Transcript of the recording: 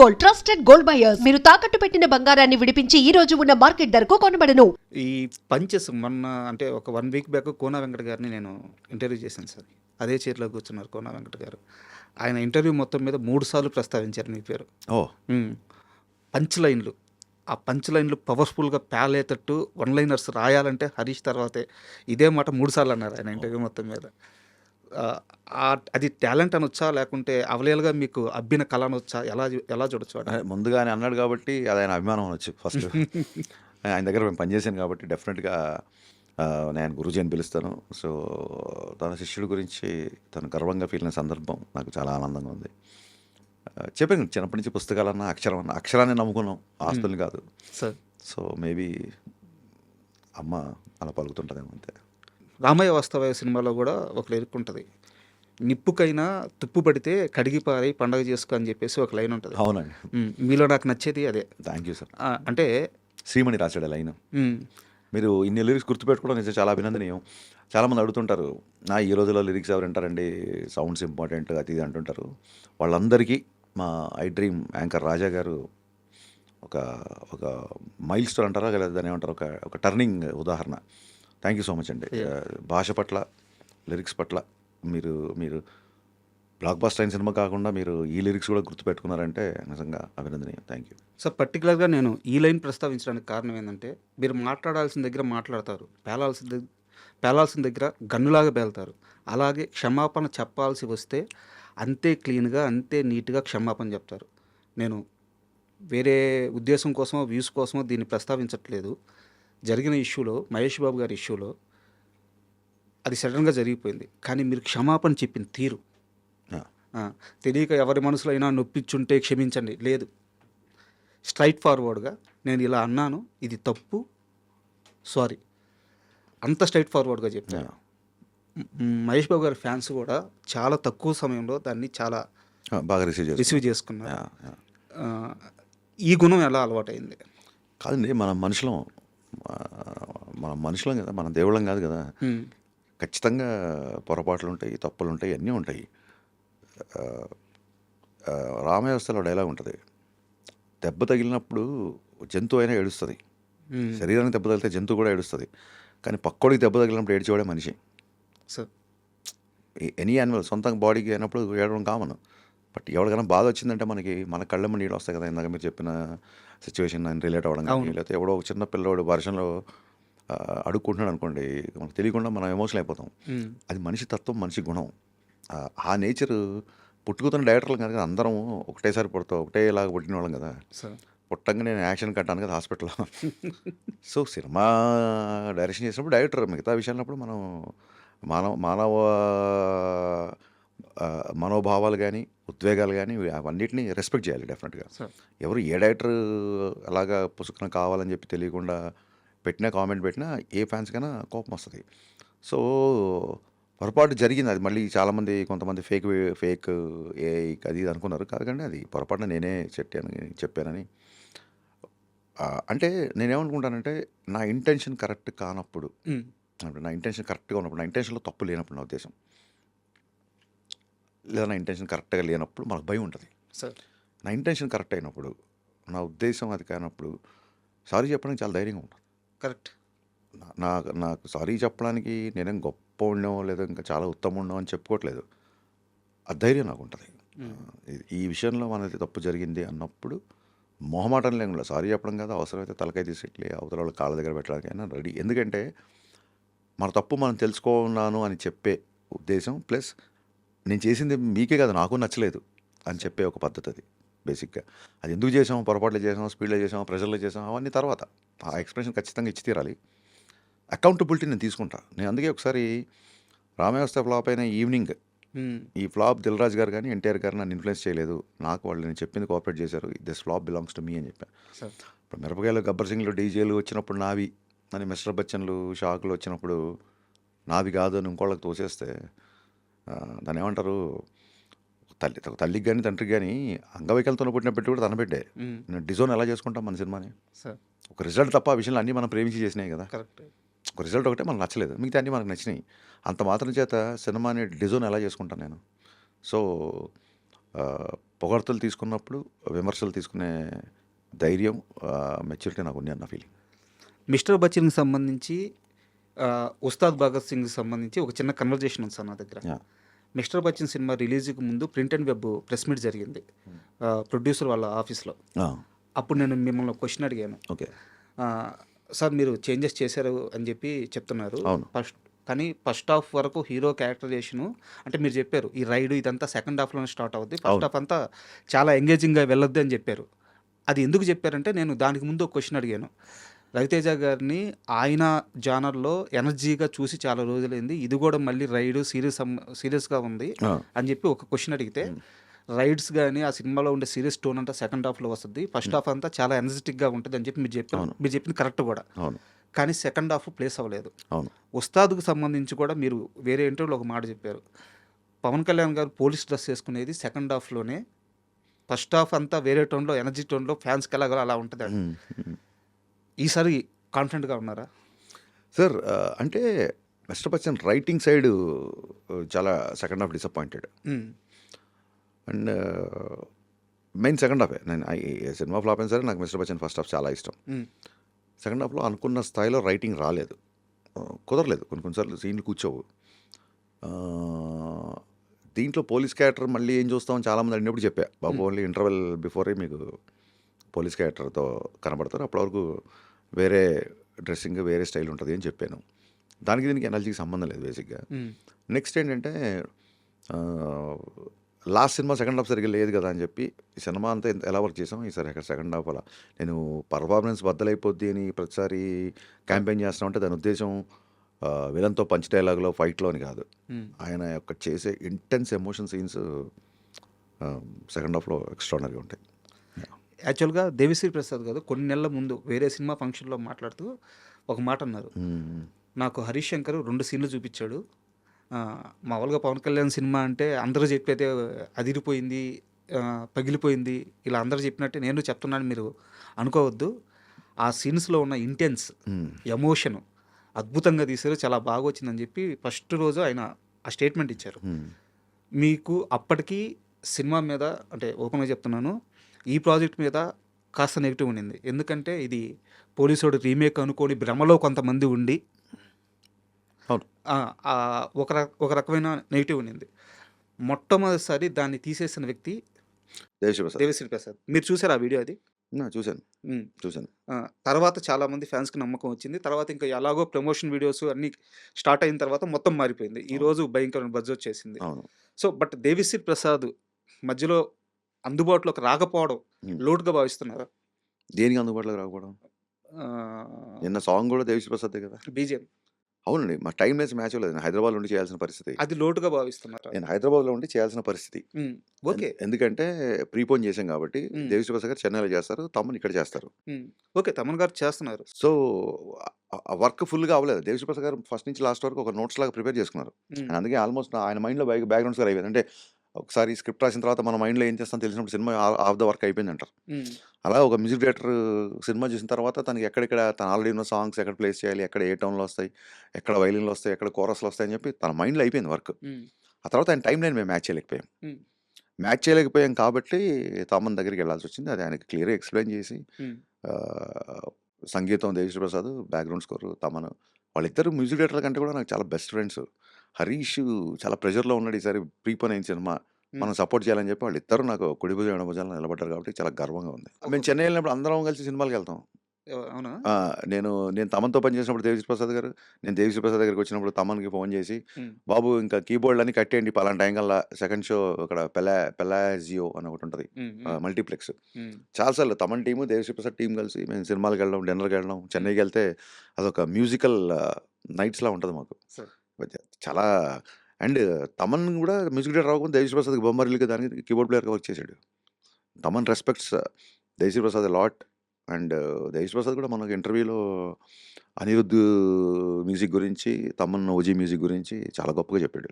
Gold, trusted gold buyers. మీరు తాకట్టు పెట్టిన బంగారాన్ని విడిపించి ఈ రోజు ఉన్న మార్కెట్ ధరకు కొనబడను. ఈ పంచెస్ మొన్న అంటే ఒక 1 వీక్ బ్యాక్ కోన వెంకట గారిని నేను ఇంటర్వ్యూ చేశాను సార్. అదే చైర్లో కూర్చున్నారు కోన వెంకట గారు. ఆయన ఇంటర్వ్యూ మొత్తం మీద 3 సార్లు ప్రస్తావించారు మీ పేరు. పంచ్ లైన్లు, ఆ పంచ్ లైన్లు పవర్ఫుల్గా పేలేటట్టు వన్ లైనర్స్ రాయాలంటే హరీష్ తర్వాతే. ఇదే మాట 3 సార్లు అన్నారు ఆయన ఇంటర్వ్యూ మొత్తం మీద. అది టాలెంట్ అనొచ్చా, లేకుంటే అవలేలుగా మీకు అబ్బిన కళ అనొచ్చా, ఎలా చూడొచ్చు? ముందుగానే అన్నాడు కాబట్టి అది ఆయన అభిమానం అనొచ్చు. ఫస్ట్ ఆయన దగ్గర మేము పనిచేశాను కాబట్టి డెఫినెట్గా నేను గురూజీ అని పిలుస్తాను. సో తన శిష్యుడి గురించి తను గర్వంగా ఫీల్ అయిన సందర్భం నాకు చాలా ఆనందంగా ఉంది. చెప్పాను చిన్నప్పటి నుంచి పుస్తకాలన్నా అక్షరాన్ని నమ్ముకున్నాం, ఆస్తుల్ని కాదు సార్. సో మేబీ అమ్మ అలా పలుకుతుంటుందేమో అంతే. రామయ్య వాస్తవయ్య సినిమాలో కూడా ఒక లిరిక్ ఉంటుంది, నిప్పుకైనా తుప్పు పడితే కడిగిపారి పండగ చేసుకో అని చెప్పేసి ఒక లైన్ ఉంటుంది. అవునండి. మీలో నాకు నచ్చేది అదే. Thank you sir. అంటే శ్రీమణి రాశాడు లైన్. మీరు ఇన్ని లిరిక్స్ గుర్తుపెట్టుకోవడం నిజంగా చాలా అభినందనీయం. చాలామంది అడుగుతుంటారు, ఈ రోజుల్లో లిరిక్స్ ఎవరు వింటారండి, సౌండ్స్ ఇంపార్టెంట్ అది ఇది అంటుంటారు. వాళ్ళందరికీ మా ఐ డ్రీమ్ యాంకర్ రాజా గారు ఒక ఒక మైల్ స్టోన్ అంటారా లేదా దాన్ని ఏమంటారు, ఒక టర్నింగ్ ఉదాహరణ. థ్యాంక్ యూ సో మచ్ అండి. భాష పట్ల, లిరిక్స్ పట్ల మీరు బ్లాక్ బస్టర్ అయిన సినిమా కాకుండా మీరు ఈ లిరిక్స్ కూడా గుర్తుపెట్టుకున్నారంటే నిజంగా అభినందనీయం. Thank you sir. పర్టికులర్గా నేను ఈ లైన్ ప్రస్తావించడానికి కారణం ఏంటంటే, మీరు మాట్లాడాల్సిన దగ్గర మాట్లాడతారు, పేలాల్సిన దగ్గర గన్నులాగా పేలుతారు. అలాగే క్షమాపణ చెప్పాల్సి వస్తే అంతే క్లీన్గా, అంతే నీట్గా క్షమాపణ చెప్తారు. నేను వేరే ఉద్దేశం కోసమో వ్యూస్ కోసమో దీన్ని ప్రస్తావించట్లేదు. జరిగిన ఇష్యూలో, మహేష్ బాబు గారి ఇష్యూలో అది సడన్గా జరిగిపోయింది. కానీ మీరు క్షమాపణ చెప్పిన తీరు తెలియక ఎవరి మనసులో అయినా నొప్పించుంటే క్షమించండి లేదు, స్ట్రైట్ ఫార్వర్డ్గా నేను ఇలా అన్నాను, ఇది తప్పు, సారీ, అంత స్ట్రైట్ ఫార్వర్డ్గా చెప్పాను. మహేష్ బాబు గారి ఫ్యాన్స్ కూడా చాలా తక్కువ సమయంలో దాన్ని చాలా బాగా రిసీవ్ చేసుకున్నారు. ఈ గుణం ఎలా అలవాటైంది? కాదండి, మన మనుషులం కదా, మన దేవుళ్ళం కాదు కదా. ఖచ్చితంగా పొరపాట్లు ఉంటాయి, తప్పులు ఉంటాయి, అన్నీ ఉంటాయి. రామవ్యవస్థలో డైలాగ్ ఉంటుంది, దెబ్బ తగిలినప్పుడు జంతువు అయినా ఏడుస్తుంది, శరీరానికి దెబ్బ తగిలితే జంతువు కూడా ఏడుస్తుంది, కానీ పక్కోడికి దెబ్బ తగిలినప్పుడు ఏడ్చేవాడే మనిషి. సార్, ఎనీ యానిమల్ సొంత బాడీకి అయినప్పుడు ఏడవడం కామన్. బట్ ఎవరికైనా బాధ వచ్చిందంటే మన కళ్ళమ్మ నీళ్ళు వస్తాయి కదా. ఇందాక మీరు చెప్పిన సిచ్యువేషన్ రిలేట్ అవ్వడం కానీ, లేకపోతే ఎవడో ఒక చిన్న పిల్లవాడు వర్షంలో అడుక్కుంటున్నాడు అనుకోండి, మనకు తెలియకుండా మనం ఎమోషనల్ అయిపోతాం. అది మనిషి తత్వం, మనిషి గుణం. ఆ నేచర్ పుట్టుకుతున్న డైరెక్టర్లు కనుక అందరం ఒకటేసారి పుడతాం, ఒకటేలాగా పుట్టిన వాళ్ళం కదా. పుట్టంగా నేను యాక్షన్ కట్టాను కదా హాస్పిటల్లో. సో సినిమా డైరెక్షన్ చేసినప్పుడు డైరెక్టర్, మిగతా విషయాలప్పుడు మనం మానవ మనోభావాలు కానీ, ఉద్వేగాలు కానీ అవన్నిటిని రెస్పెక్ట్ చేయాలి డెఫినెట్గా. ఎవరు ఏ డైరెక్టర్ అలాగా పుస్తకం కావాలని చెప్పి తెలియకుండా పెట్టినా, కామెంట్ పెట్టినా ఏ ఫ్యాన్స్కైనా కోపం వస్తుంది. సో పొరపాటు జరిగింది. అది మళ్ళీ చాలామంది కొంతమంది ఫేక్ ఏ అది ఇది అనుకున్నారు. కాదండి, అది పొరపాటున నేనే చెప్పానని. అంటే నేనేమనుకుంటానంటే, నా ఇంటెన్షన్ కరెక్ట్ కానప్పుడు, నా ఇంటెన్షన్ కరెక్ట్గా ఉన్నప్పుడు, నా ఇంటెన్షన్లో తప్పు లేనప్పుడు, నా ఉద్దేశం లేదా నా ఇంటెన్షన్ కరెక్ట్గా లేనప్పుడు మనకు భయం ఉంటుంది. నా ఇంటెన్షన్ కరెక్ట్ అయినప్పుడు, నా ఉద్దేశం అది కానప్పుడు సారీ చెప్పడానికి చాలా ధైర్యంగా ఉంటుంది. కరెక్ట్. నాకు సారీ చెప్పడానికి నేనేం గొప్ప ఉండడం లేదా ఇంకా చాలా ఉత్తమం ఉండడం అని చెప్పుకోవట్లేదు. ఆ ధైర్యం నాకు ఉంటుంది. ఈ విషయంలో మనది తప్పు జరిగింది అన్నప్పుడు మొహమాటం లేకుండా సారీ చెప్పడం కాదు, అవసరమైతే తలకాయ తీసేట్లే అవతల వాళ్ళ కాళ్ళ దగ్గర పెట్టడానికైనా రెడీ. ఎందుకంటే మన తప్పు మనం తెలుసుకున్నాను అని చెప్పే ఉద్దేశం, ప్లస్ నేను చేసింది మీకే కదా నాకు నచ్చలేదు అని చెప్పే ఒక పద్ధతి. అది బేసిక్గా. అది ఎందుకు చేసాం, పొరపాట్లు చేసాం, స్పీడ్లో చేసాం, ప్రెషర్లో చేసాం, అవన్నీ తర్వాత ఆ ఎక్స్ప్రెషన్ ఖచ్చితంగా ఇచ్చి తీరాలి. అకౌంటబిలిటీ నేను తీసుకుంటా. నేను అందుకే ఒకసారి రామవ్యవస్థ ఫ్లాప్ అయిన ఈవినింగ్, ఈ ఫ్లాప్ దిల్ రాజు గారు కానీ ఎన్టీఆర్ గారు నన్ను ఇన్ఫ్లుయెన్స్ చేయలేదు, నాకు వాళ్ళు నేను చెప్పింది కోఆపరేట్ చేశారు, this flop belongs to me అని చెప్పాను. ఇప్పుడు మిరపకాయలు, గబ్బర్ సింగ్లు, డీజేలు వచ్చినప్పుడు నావి అని, మిస్టర్ బచ్చన్లు, షాకులు వచ్చినప్పుడు నావి కాదు అని ఇంకోళ్ళకి తోసేస్తే దాన్ని ఏమంటారు, తల్లికి కానీ తండ్రికి కానీ అంగవైకల్యంతో పుట్టిన పెట్టి కూడా తన బిడ్డే. నేను డిజోన్ ఎలా చేసుకుంటాం మన సినిమాని? ఒక రిజల్ట్ తప్ప ఆ విషయంలో అన్నీ మనం ప్రేమించి చేసినాయి కదా. ఒక రిజల్ట్ ఒకటే మనకు నచ్చలేదు, మిగతా అన్నీ మనకు నచ్చినాయి. అంత మాత్రం చేత సినిమాని డిజోన్ ఎలా చేసుకుంటాను నేను? సో పొగడ్తలు తీసుకున్నప్పుడు విమర్శలు తీసుకునే ధైర్యం, మెచ్యూరిటీ నాకు ఉంది అన్న ఫీలింగ్. మిస్టర్ బచ్చన్కి సంబంధించి ఉస్తాద్ భగత్ సింగ్కి సంబంధించి ఒక చిన్న కన్వర్జేషన్ ఉంది సార్ నా దగ్గర. యా. మిస్టర్ బచ్చన్ సినిమా రిలీజ్కి ముందు print and web press meet జరిగింది ప్రొడ్యూసర్ వాళ్ళ ఆఫీస్లో. అప్పుడు నేను మిమ్మల్ని క్వశ్చన్ అడిగాను, ఓకే. సార్ మీరు చేంజెస్ చేశారు అని చెప్పి చెప్తున్నారు, అవును. కానీ ఫస్ట్ హాఫ్ వరకు హీరో క్యారెక్టరైజేషను అంటే మీరు చెప్పారు ఈ రైడ్ ఇదంతా సెకండ్ హాఫ్లోనే స్టార్ట్ అవుద్ది, ఫస్ట్ హాఫ్ అంతా చాలా ఎంగేజింగ్గా వెళ్ళొద్దు అని చెప్పారు. అది ఎందుకు చెప్పారంటే నేను దానికి ముందు ఒక క్వశ్చన్ అడిగాను. రవితేజ గారిని ఆయన జానర్లో ఎనర్జీగా చూసి చాలా రోజులైంది, ఇది కూడా మళ్ళీ రైడ్ సీరియస్గా ఉంది అని చెప్పి ఒక క్వశ్చన్ అడిగితే, రైడ్స్ కానీ ఆ సినిమాలో ఉండే సీరియస్ టోన్ అంతా సెకండ్ హాఫ్లో వస్తుంది, ఫస్ట్ హాఫ్ అంతా చాలా ఎనర్జెటిక్గా ఉంటుంది అని చెప్పి మీరు చెప్పారు. మీరు చెప్పింది కరెక్ట్ కూడా, అవును. కానీ సెకండ్ హాఫ్ ప్లేస్ అవ్వలేదు. అవును. ఉస్తాద్కు సంబంధించి కూడా మీరు వేరే ఇంటర్వ్యూలో ఒక మాట చెప్పారు, పవన్ కళ్యాణ్ గారు పోలీస్ డ్రెస్ వేసుకునేది సెకండ్ హాఫ్లోనే, ఫస్ట్ హాఫ్ అంతా వేరే టోన్లో ఎనర్జీ టోన్లో ఫ్యాన్స్కి ఎలాగో అలా ఉంటుంది. ఈసారి కాన్ఫిడెంట్గా ఉన్నారా సార్? అంటే మిస్టర్ బచ్చన్ రైటింగ్ సైడ్ చాలా second half disappointed. And main second హాఫే. నేను సినిమా ఫ్లాప్ అయినా సరే నాకు మిస్టర్ బచ్చన్ ఫస్ట్ హాఫ్ చాలా ఇష్టం. సెకండ్ హాఫ్లో అనుకున్న స్థాయిలో రైటింగ్ రాలేదు, కుదరలేదు. కొన్నిసార్లు సీన్లు కూర్చోవు. దీంట్లో పోలీస్ క్యారెక్టర్ మళ్ళీ ఏం చూస్తామని చాలామంది అడిగినప్పుడు చెప్పా, బాబు ఓన్లీ ఇంటర్వెల్ బిఫోరే మీకు పోలీస్ క్యారెక్టర్తో కనబడతారు, అప్పటి వరకు వేరే డ్రెస్సింగ్ వేరే స్టైల్ ఉంటుంది అని చెప్పాను. దానికి దీనికి ఎనర్జీకి సంబంధం లేదు బేసిక్గా. నెక్స్ట్ ఏంటంటే లాస్ట్ సినిమా సెకండ్ హాఫ్ సరిగ్గా లేదు కదా అని చెప్పి ఈ సినిమా అంతా ఎలా వర్క్ చేసాం, ఈసారి అక్కడ సెకండ్ హాఫ్ అలా నేను పర్ఫార్మెన్స్ బద్దలైపోద్ది అని ప్రతిసారి క్యాంపెయిన్ చేస్తామంటే దాని ఉద్దేశం విలన్తో పంచ్ డైలాగ్లో ఫైట్లో అని కాదు. ఆయన యొక్క చేసే ఇంటెన్స్ ఎమోషన్ సీన్స్ సెకండ్ హాఫ్లో ఎక్స్ట్రానరీగా ఉంటాయి. యాక్చువల్గా దేవిశ్రీ ప్రసాద్ గారు కొన్ని నెలల ముందు వేరే సినిమా ఫంక్షన్లో మాట్లాడుతూ ఒక మాట అన్నారు, నాకు హరీష్ శంకర్ 2 సీన్లు చూపించాడు, మామూలుగా పవన్ కళ్యాణ్ సినిమా అంటే అందరూ చెప్పేదే అదిరిపోయింది, పగిలిపోయింది, ఇలా అందరూ చెప్పినట్టే నేను చెప్తున్నాను మీరు అనుకోవద్దు, ఆ సీన్స్లో ఉన్న ఇంటెన్స్ ఎమోషన్ అద్భుతంగా తీశారు, చాలా బాగా వచ్చిందని చెప్పి ఫస్ట్ రోజు ఆయన ఆ స్టేట్మెంట్ ఇచ్చారు. మీకు అప్పటికి సినిమా మీద అంటే ఓపెన్గా చెప్తున్నాను, ఈ ప్రాజెక్ట్ మీద కాస్త నెగిటివ్ ఉండింది, ఎందుకంటే ఇది పోలీసోడు రీమేక్ అనుకోని భ్రమలో కొంతమంది ఉండి ఒక రకమైన నెగిటివ్ ఉండింది. మొట్టమొదటిసారి దాన్ని తీసేసిన వ్యక్తి దేవిశ్రీ ప్రసాద్. మీరు చూసారు ఆ వీడియో? అది చూశాను. తర్వాత చాలామంది ఫ్యాన్స్కి నమ్మకం వచ్చింది. తర్వాత ఇంకా ఎలాగో ప్రమోషన్ వీడియోస్ అన్నీ స్టార్ట్ అయిన తర్వాత మొత్తం మారిపోయింది. ఈరోజు భయంకరమైన బజ్ వచ్చేసింది. సో బట్ దేవిశ్రీ ప్రసాద్ మధ్యలో అందుబాటులోకి రాకపోవడం లోటుగా భావిస్తున్నారా? దేనికి అందుబాటులోకి రాకపోవడం? నిన్న సాంగ్ కూడా దేవిశ్రీ ప్రసాద్ కదా, బీజిఎం. అవునండి, మా టైం లేసి మ్యాచ్ లేదు, నేను హైదరాబాద్లో ఉండి చేయాల్సిన పరిస్థితి. అది లోటుగా భావిస్తున్నారు? నేను హైదరాబాద్లో ఉండి చేయాల్సిన పరిస్థితి. ఓకే, ఎందుకంటే ప్రీపోన్ చేసాం కాబట్టి. దేవిశ్రీ ప్రసాద్ గారు చెన్నైలో చేస్తారు, తమన్ ఇక్కడ చేస్తారు. ఓకే, తమన్ గారు చేస్తున్నారు. సో వర్క్ ఫుల్గా అవ్వలేదు. దేవిశ్రీ ప్రసాద్ గారు ఫస్ట్ నుంచి లాస్ట్ వరకు ఒక నోట్స్ లాగా ప్రిపేర్ చేసుకున్నారు. అందుకే ఆల్మోస్ట్ ఆయన మైండ్లో బ్యాక్గ్రౌండ్స్ గారు అయిపోయింది. అంటే ఒకసారి స్క్రిప్ట్ రాసిన తర్వాత మన మైండ్లో ఏం చేస్తాం తెలిసినప్పుడు సినిమా ఆఫ్ ద వర్క్ అయిపోయింది అంటారు. అలా ఒక మ్యూజిక్ డైరెక్టర్ సినిమా చూసిన తర్వాత తనకి ఎక్కడెక్కడ తను ఆల్రెడీ ఉన్న సాంగ్స్ ఎక్కడ ప్లేస్ చేయాలి, ఎక్కడ ఏ టౌన్లో వస్తాయి, ఎక్కడ వైలిన్లో వస్తాయి, ఎక్కడ కోరస్లో వస్తాయి అని చెప్పి తన మైండ్లో అయిపోయింది వర్క్. ఆ తర్వాత ఆయన టైం లైన్ మేము మ్యాచ్ చేయలేకపోయాం కాబట్టి తమన్ దగ్గరికి వెళ్ళాల్సి వచ్చింది. అది ఆయనకి క్లియర్గా ఎక్స్ప్లెయిన్ చేసి సంగీతం దేవిశ్రీ ప్రసాద్, బ్యాక్గ్రౌండ్ స్కోర్ తమన్, వాళ్ళిద్దరు మ్యూజిక్ డైరెక్టర్ల కంటే కూడా నాకు చాలా బెస్ట్ ఫ్రెండ్స్. హరీష్ చాలా ప్రెషర్లో ఉన్నాడు, ఈసారి ప్రీపోన్ అయిన సినిమా మనం సపోర్ట్ చేయాలని చెప్పి వాళ్ళిద్దరూ నాకు కుడి భుజం ఎడమ భుజాలను నిలబడ్డారు కాబట్టి చాలా గర్వంగా ఉంది. మేము చెన్నై వెళ్ళినప్పుడు అందరం కలిసి సినిమాలకు వెళ్తాం. అవునా? నేను తమన్తో పనిచేసినప్పుడు దేవిశ్రీ ప్రసాద్ గారు, నేను దేవిశ్రీ ప్రసాద్ దగ్గరికి వచ్చినప్పుడు తమన్కి ఫోన్ చేసి, బాబు ఇంకా కీబోర్డ్ అన్ని కట్టేయండి పలానా టైం కల్లా సెకండ్ షో ఇక్కడ పెలాజియో అని ఒకటి ఉంటుంది మల్టీప్లెక్స్. చాలాసార్లు తమన్ టీము దేవిశ్రీ ప్రసాద్ టీం కలిసి మేము సినిమాలకు వెళ్ళడం, డిన్నర్కి వెళ్ళడం. చెన్నైకి వెళ్తే అదొక మ్యూజికల్ నైట్స్లా ఉంటుంది మాకు, చాలా. అండ్ తమన్ కూడా మ్యూజిక్ డైరెక్టర్ అవ్వకుండా దేవిశ్రీ ప్రసాద్కి బొమ్మరిల్కి దానికి కీబోర్డ్ ప్లేయర్గా వర్క్ చేశాడు. Thaman respects Devi Sri Prasad lot. And Devi Sri Prasad కూడా మనకు ఇంటర్వ్యూలో అనిరుద్ధ్ మ్యూజిక్ గురించి, తమన్ ఓజీ మ్యూజిక్ గురించి చాలా గొప్పగా చెప్పాడు.